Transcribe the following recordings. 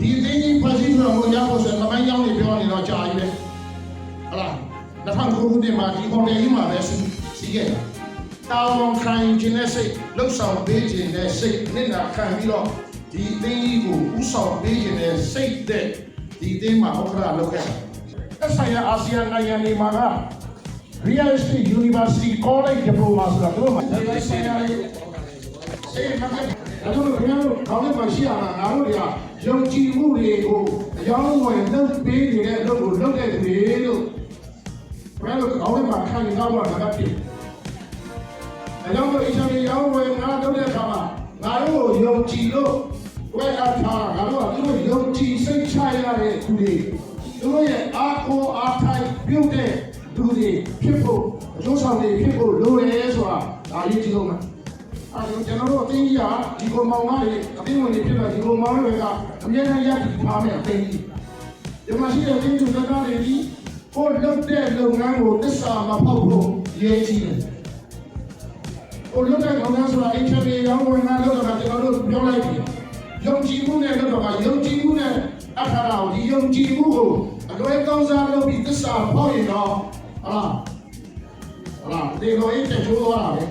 ဒီအသိကြီးဖွဲ့စည်းပြီးတော့ရဖို့ဆိုရင်မပိုင်းကြောင်းတွေပြောနေတော့ကြာပြီပဲဟုတ်လား2009ခုနှစ်မှာဒီဟိုတယ်ကြီးမှာပဲစီးခဲ့တာတောင်းခံခြင်းနဲ့စိတ်လှုပ်ဆောင်ပေးခြင်းနဲ့စိတ်နဲ့နာခံပြီးတော့ဒီအသိကြီးကိုဥဆောင်ပေးခြင်းနဲ့စိတ်တဲ့ဒီအသိမှာဥက္ကဋ္ဌလုပ်ခဲ့တာဆိုင်ရာအာဆီယံနိုင်ငံတွေမှာက Real Estate University College Diploma ဆိုတာသူတို့မှာဆိုင်ရာအဲ့မှာအဲ့လိုမျိုးခေါင်းထဲမှာရှိရတာငါတို့တွေကယုံကြည်မှုတွေကိုအကြောင်းဝင်လုပ်ပေးနေတဲ့အလုပ်ကိုလုပ်တဲ့သူတွေလို့ဘယ်လိုခေါင်းထဲမှာခံနေတော့မှာငါကဖြစ်အကြောင်းကိုအချိန်ရောင်းဝင်ငါလုပ်တဲ့အခါမှာငါတို့ကိုယုံကြည်လို့ဝဲအားထားငါတို့ကသူတို့ယုံကြည်စိတ်ချရတဲ့သူတွေသူတို့ရဲ့အားကိုအားထိုက်ပြုတ်တဲ့သူတွေဖြစ်ဖို့အကျိုးဆောင်တွေဖြစ်ဖို့လိုတယ်ဆိုတာဒါအရေးကြီးဆုံးပဲအဲကျွန်တော်တို့အသိကြီးကဒီကောင်မောင်ကလေအသိဝင်တွေဖြစ်တော့ဒီကောင်မောင်တွေကအမြဲတမ်းရပ်ပြီးပါမယ်အသိကြီးဒီမှာရှိတဲ့အသိသူတွေကနေဒီကိုလုပ်တဲ့လုပ်ငန်းကိုသစ္စာမဖောက်ဖို့ရေးကြည့်တယ်ကိုလုပ်တဲ့လုပ်ငန်းဆိုတာအချင်းတွေရောင်းဝင်လာလို့တော့ကျွန်တော်တို့ပြောလိုက်ပြီယုံကြည်မှုနဲ့လုပ်တော့ယုံကြည်မှုနဲ့အခါတော့ဒီယုံကြည်မှုကိုအလွဲကောင်းစားလုပ်ပြီးသစ္စာဖောက်ရင်တော့ဟုတ်လားဒီလိုရင်ကျိုးသွားတာပဲ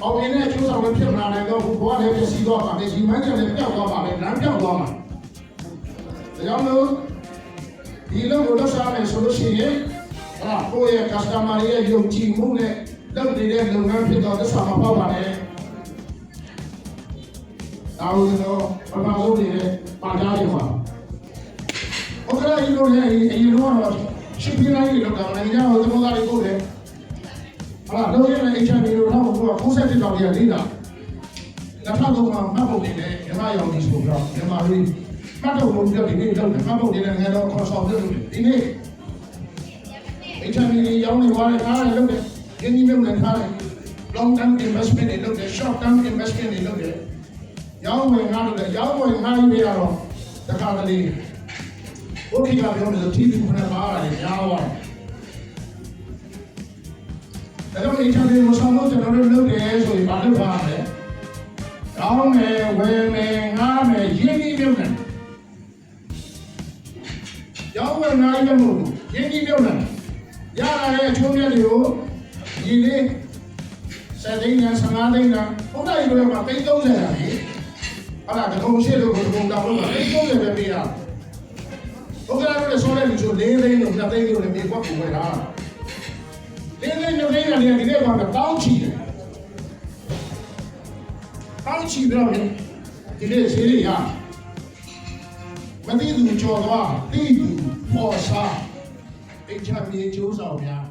အောင်ရင်နဲ့ကျိုးဆောင်လို့ဖြစ်လာတယ်တော့ဘဝလည်းပြည့်စည်သွားပါမယ်ဒီမှန်းချက်လည်းပြောက်သွားပါမယ်လမ်းပြောက်သွားမှာဒါကြောင့်လို့ဒီလိုလုပ်စားမယ်ဆိုလို့ရှိရင်ကိုယ့်ရဲ့ customer ရဲ့ယုံကြည်မှုနဲ့လုပ်နေတဲ့လုပ်ငန်းဖြစ်တော့သစ္စာမပေါက်ပါနဲ့ဒါလို့တော့ဘာသာလို့နေပါကြရပါโอเคဒီလိုလေအရင်ကတော့ရှင်းပြလိုက်လို့တော့နိုင်ငံတော်သမုဒ္ဒရာကိုလေတော့ရတဲ့ HIV လို့တော့90တောင်ရလေးတာလက်ဖက်ကောင်မှမှတ်ဖို့နေတယ်ဓမ္မရောင်ကြီးဆိုတော့ဓမ္မလေးမှတ်တော့ဘုံပြဒီနေ့တော့မှတ်ဖို့နေတဲ့ငါတော့ခေါ်ဆောင်ပြုလုပ်ဒီနေ့ HIV ရောင်းနေသွားတယ်အားလည်းလုပ်တယ်ရင်းနှီးမြှုပ်နှံထားတယ် long term investment တွေလုပ်တယ် short term investment တွေလုပ်တယ်ရောင်းဝင်ငါလုပ်တယ်ရောင်းဝင်ငါရေးရတော့တခါတလေโอเคကပြောမယ်ဆိုတီးပြီးခဏပါရတယ်ရောင်းသွားတယ်ဒါကြောင့် HIV ကိုဆောင်လို့ကျွန်တော်တို့လုပ်တယ်ဆိုရင်ဘာလုပ်ပါလဲရောင်းမယ်ဝယ်မယ်ငားမယ်ရင်းနှီးမြှုပ်နှံရောင်းဝယ်ငားရမှုရင်းနှီးမြှုပ်နှံရလာတဲ့အချိုးမြတ်တွေကိုဒီလေး7သိန်းနဲ့15သိန်းနဲ့ဘုရားကြီးတို့ကသိန်း30ရာလေအဲ့ဒါတကုံရှိလို့ဘုံတောင်လို့သိန်း30ပဲပေးရဘုရားတို့လည်းဆိုတဲ့လူချို4သိန်းနဲ့2သိန်းတို့လည်းမြေကွက်ကိုဝယ်တာ4သိန်း2သိန်းနဲ့ဒီနေ့ကတော့တောင်းချီတယ်တောင်းချီပြီးတော့ဒီနေ့ဈေးတွေရမသိသူကြော်သွားသိသူပေါ်စားအိမ်ချမြေကျိုးဆောင်များ